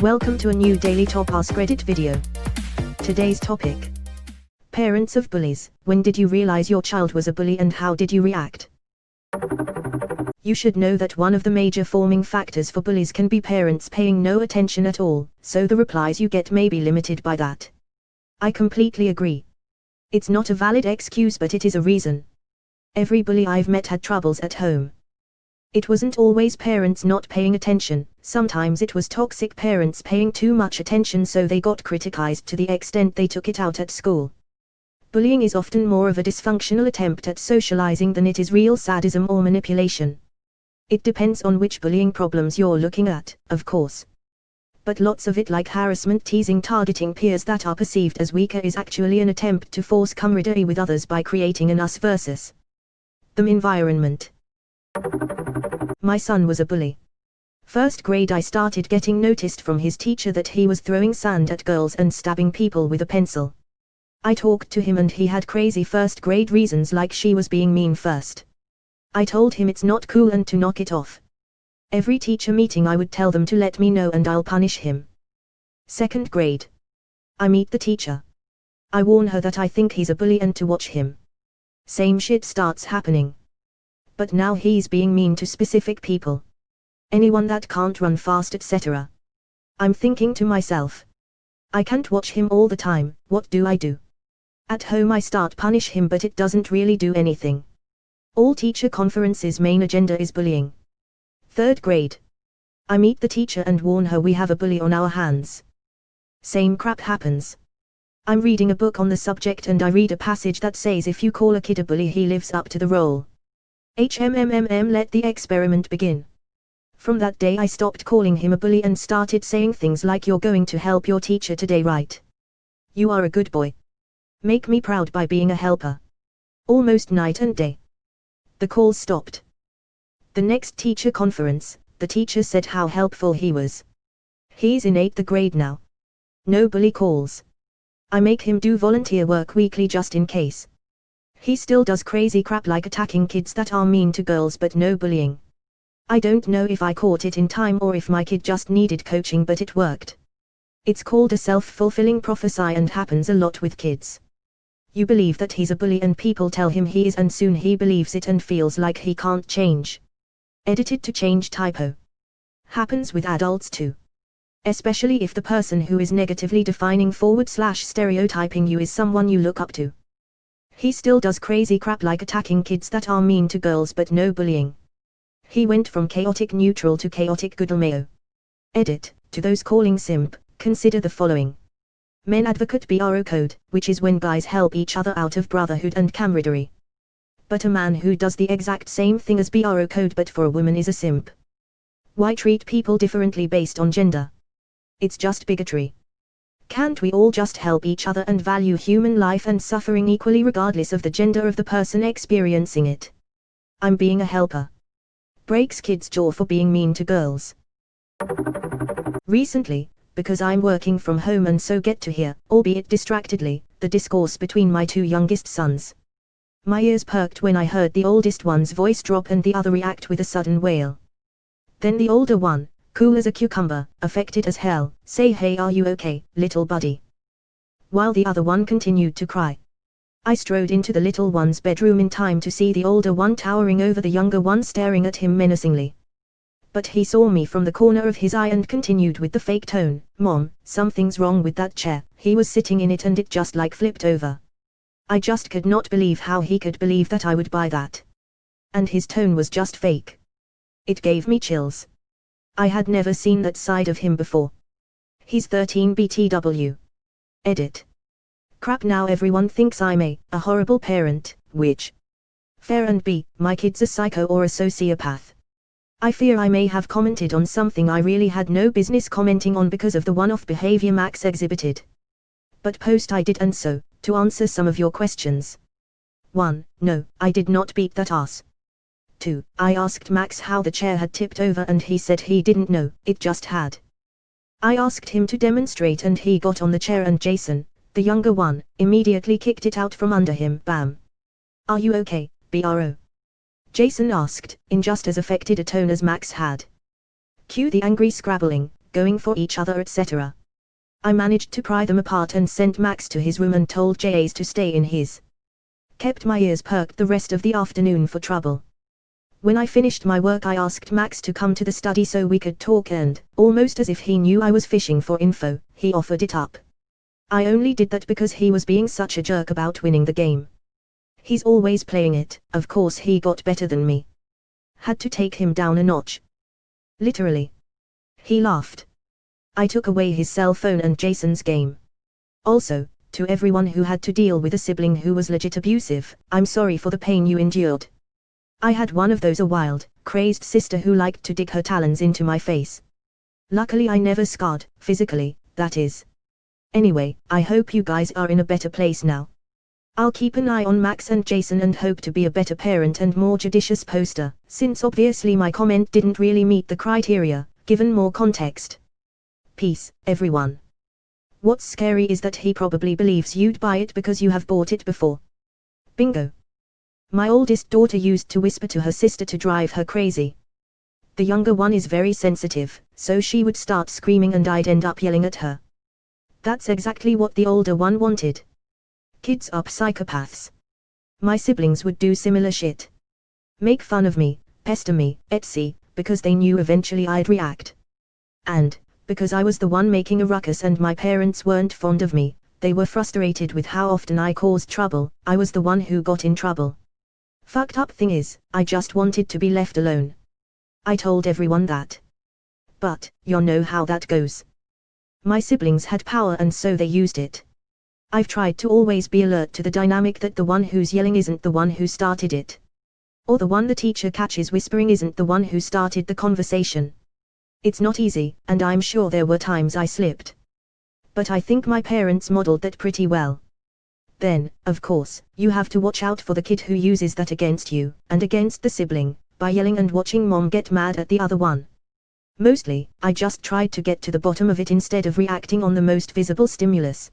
Welcome to a new daily top Askreddit video. Today's topic: parents of bullies. When did you realize your child was a bully and how did you react? You should know that one of the major forming factors for bullies can be parents paying no attention at all, so the replies you get may be limited by that. I completely agree. It's not a valid excuse, but it is a reason. Every bully I've met had troubles at home. It wasn't always parents not paying attention, sometimes it was toxic parents paying too much attention, so they got criticized to the extent they took it out at school. Bullying is often more of a dysfunctional attempt at socializing than it is real sadism or manipulation. It depends on which bullying problems you're looking at, of course. But lots of it, like harassment, teasing, targeting peers that are perceived as weaker, is actually an attempt to force camaraderie with others by creating an us versus them environment. My son was a bully. First grade, I started getting noticed from his teacher that he was throwing sand at girls and stabbing people with a pencil. I talked to him and he had crazy first grade reasons, like she was being mean first. I told him it's not cool and to knock it off. Every teacher meeting I would tell them to let me know and I'll punish him. Second grade. I meet the teacher. I warn her that I think he's a bully and to watch him. Same shit starts happening. But now he's being mean to specific people. Anyone that can't run fast, etc. I'm thinking to myself, I can't watch him all the time, what do I do? At home I start punish him, but it doesn't really do anything. All teacher conferences' main agenda is bullying. Third grade. I meet the teacher and warn her we have a bully on our hands. Same crap happens. I'm reading a book on the subject and I read a passage that says if you call a kid a bully, he lives up to the role. Let the experiment begin. From that day I stopped calling him a bully and started saying things like, you're going to help your teacher today, right? You are a good boy. Make me proud by being a helper. Almost night and day. The calls stopped. The next teacher conference, the teacher said how helpful he was. He's in 8th grade now. No bully calls. I make him do volunteer work weekly just in case. He still does crazy crap like attacking kids that are mean to girls, but no bullying. I don't know if I caught it in time or if my kid just needed coaching, but it worked. It's called a self-fulfilling prophecy and happens a lot with kids. You believe that he's a bully and people tell him he is, and soon he believes it and feels like he can't change. Edited to change typo. Happens with adults too. Especially if the person who is negatively defining / stereotyping you is someone you look up to. He still does crazy crap like attacking kids that are mean to girls, but no bullying. He went from chaotic neutral to chaotic goodlmayo. Edit, to those calling simp, consider the following. Men advocate bro code, which is when guys help each other out of brotherhood and camaraderie. But a man who does the exact same thing as bro code but for a woman is a simp. Why treat people differently based on gender? It's just bigotry. Can't we all just help each other and value human life and suffering equally regardless of the gender of the person experiencing it? I'm being a helper. Breaks kids' jaw for being mean to girls. Recently, because I'm working from home and so get to hear, albeit distractedly, the discourse between my two youngest sons. My ears perked when I heard the oldest one's voice drop and the other react with a sudden wail. Then the older one, cool as a cucumber, affected as hell, say, hey, are you okay, little buddy? While the other one continued to cry. I strode into the little one's bedroom in time to see the older one towering over the younger one, staring at him menacingly. But he saw me from the corner of his eye and continued with the fake tone, Mom, something's wrong with that chair, he was sitting in it and it just like flipped over. I just could not believe how he could believe that I would buy that. And his tone was just fake. It gave me chills. I had never seen that side of him before. He's 13 BTW. Edit. Crap, now everyone thinks I'm a horrible parent, which fair, and B, my kid's a psycho or a sociopath. I fear I may have commented on something I really had no business commenting on because of the one-off behavior Max exhibited. But post I did, and so, to answer some of your questions. 1. No, I did not beat that ass. 2. I asked Max how the chair had tipped over and he said he didn't know, it just had. I asked him to demonstrate and he got on the chair and Jason, the younger one, immediately kicked it out from under him. Bam. Are you okay, bro? Jason asked, in just as affected a tone as Max had. Cue the angry scrabbling, going for each other, etc. I managed to pry them apart and sent Max to his room and told Jace to stay in his. Kept my ears perked the rest of the afternoon for trouble. When I finished my work I asked Max to come to the study so we could talk and, almost as if he knew I was fishing for info, he offered it up. I only did that because he was being such a jerk about winning the game. He's always playing it, of course he got better than me. Had to take him down a notch. Literally. He laughed. I took away his cell phone and Jason's game. Also, to everyone who had to deal with a sibling who was legit abusive, I'm sorry for the pain you endured. I had one of those a wild, crazed sister who liked to dig her talons into my face. Luckily I never scarred, physically, that is. Anyway, I hope you guys are in a better place now. I'll keep an eye on Max and Jason and hope to be a better parent and more judicious poster, since obviously my comment didn't really meet the criteria, given more context. Peace, everyone. What's scary is that he probably believes you'd buy it because you have bought it before. Bingo. My oldest daughter used to whisper to her sister to drive her crazy. The younger one is very sensitive, so she would start screaming and I'd end up yelling at her. That's exactly what the older one wanted. Kids are psychopaths. My siblings would do similar shit. Make fun of me, pester me, etc., because they knew eventually I'd react. And, because I was the one making a ruckus and my parents weren't fond of me, they were frustrated with how often I caused trouble, I was the one who got in trouble. Fucked up thing is, I just wanted to be left alone. I told everyone that. But, you know how that goes. My siblings had power and so they used it. I've tried to always be alert to the dynamic that the one who's yelling isn't the one who started it. Or the one the teacher catches whispering isn't the one who started the conversation. It's not easy, and I'm sure there were times I slipped. But I think my parents modeled that pretty well. Then, of course, you have to watch out for the kid who uses that against you, and against the sibling, by yelling and watching mom get mad at the other one. Mostly, I just tried to get to the bottom of it instead of reacting on the most visible stimulus.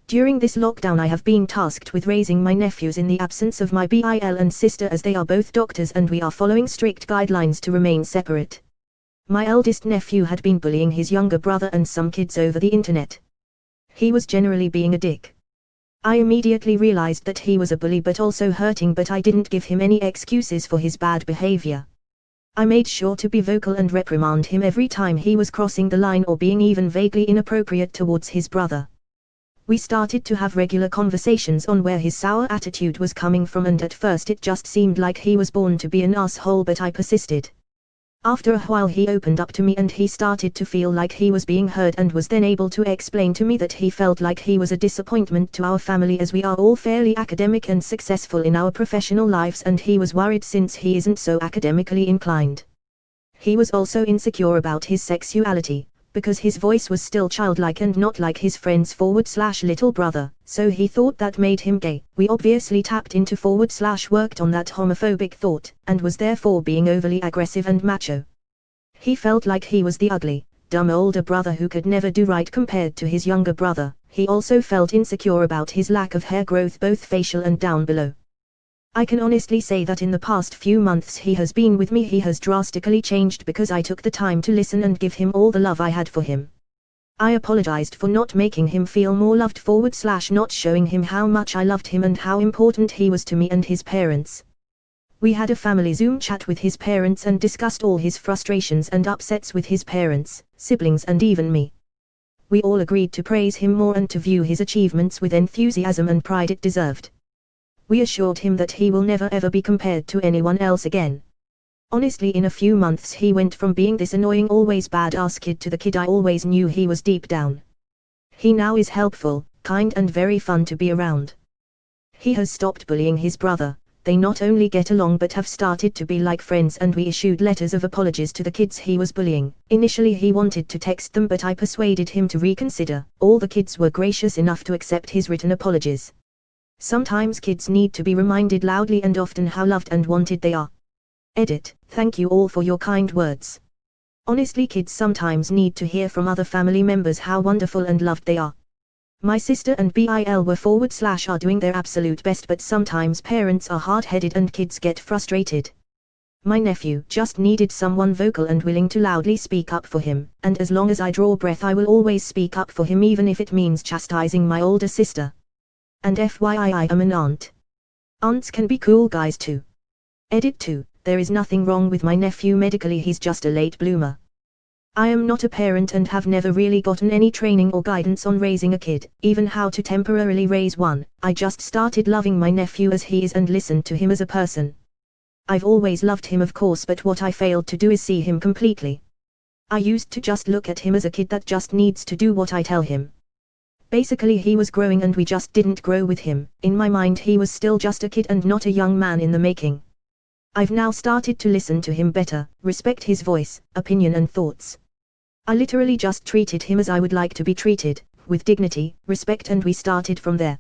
During this lockdown I have been tasked with raising my nephews in the absence of my BIL and sister as they are both doctors and we are following strict guidelines to remain separate. My eldest nephew had been bullying his younger brother and some kids over the internet. He was generally being a dick. I immediately realized that he was a bully but also hurting, but I didn't give him any excuses for his bad behavior. I made sure to be vocal and reprimand him every time he was crossing the line or being even vaguely inappropriate towards his brother. We started to have regular conversations on where his sour attitude was coming from, and at first it just seemed like he was born to be an asshole, but I persisted. After a while he opened up to me and he started to feel like he was being heard and was then able to explain to me that he felt like he was a disappointment to our family as we are all fairly academic and successful in our professional lives, and he was worried since he isn't so academically inclined. He was also insecure about his sexuality, because his voice was still childlike and not like his friend's /little brother, so he thought that made him gay. We obviously tapped into /worked on that homophobic thought, and was therefore being overly aggressive and macho. He felt like he was the ugly, dumb older brother who could never do right compared to his younger brother. He also felt insecure about his lack of hair growth, both facial and down below. I can honestly say that in the past few months he has been with me, he has drastically changed because I took the time to listen and give him all the love I had for him. I apologized for not making him feel more loved / not showing him how much I loved him and how important he was to me and his parents. We had a family Zoom chat with his parents and discussed all his frustrations and upsets with his parents, siblings and even me. We all agreed to praise him more and to view his achievements with enthusiasm and pride it deserved. We assured him that he will never ever be compared to anyone else again. Honestly, in a few months he went from being this annoying always badass kid to the kid I always knew he was deep down. He now is helpful, kind and very fun to be around. He has stopped bullying his brother, they not only get along but have started to be like friends, and we issued letters of apologies to the kids he was bullying. Initially he wanted to text them but I persuaded him to reconsider. All the kids were gracious enough to accept his written apologies. Sometimes kids need to be reminded loudly and often how loved and wanted they are. Edit, thank you all for your kind words. Honestly, kids sometimes need to hear from other family members how wonderful and loved they are. My sister and BIL were / are doing their absolute best, but sometimes parents are hard-headed and kids get frustrated. My nephew just needed someone vocal and willing to loudly speak up for him, and as long as I draw breath I will always speak up for him even if it means chastising my older sister. And FYI, I am an aunt. Aunts can be cool guys too. Edit 2. There is nothing wrong with my nephew medically, he's just a late bloomer. I am not a parent and have never really gotten any training or guidance on raising a kid, even how to temporarily raise one. I just started loving my nephew as he is and listened to him as a person. I've always loved him of course, but what I failed to do is see him completely. I used to just look at him as a kid that just needs to do what I tell him. Basically he was growing and we just didn't grow with him. In my mind he was still just a kid and not a young man in the making. I've now started to listen to him better, respect his voice, opinion and thoughts. I literally just treated him as I would like to be treated, with dignity, respect, and we started from there.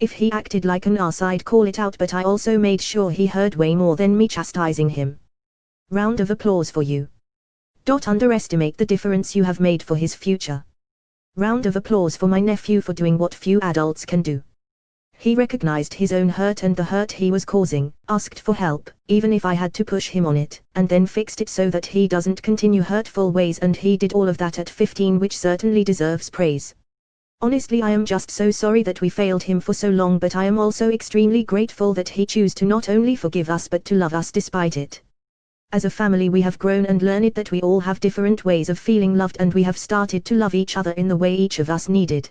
If he acted like an ass I'd call it out, but I also made sure he heard way more than me chastising him. Round of applause for you. Don't underestimate the difference you have made for his future. Round of applause for my nephew for doing what few adults can do. He recognized his own hurt and the hurt he was causing, asked for help, even if I had to push him on it, and then fixed it so that he doesn't continue hurtful ways, and he did all of that at 15, which certainly deserves praise. Honestly, I am just so sorry that we failed him for so long, but I am also extremely grateful that he chose to not only forgive us but to love us despite it. As a family we have grown and learned that we all have different ways of feeling loved, and we have started to love each other in the way each of us needed.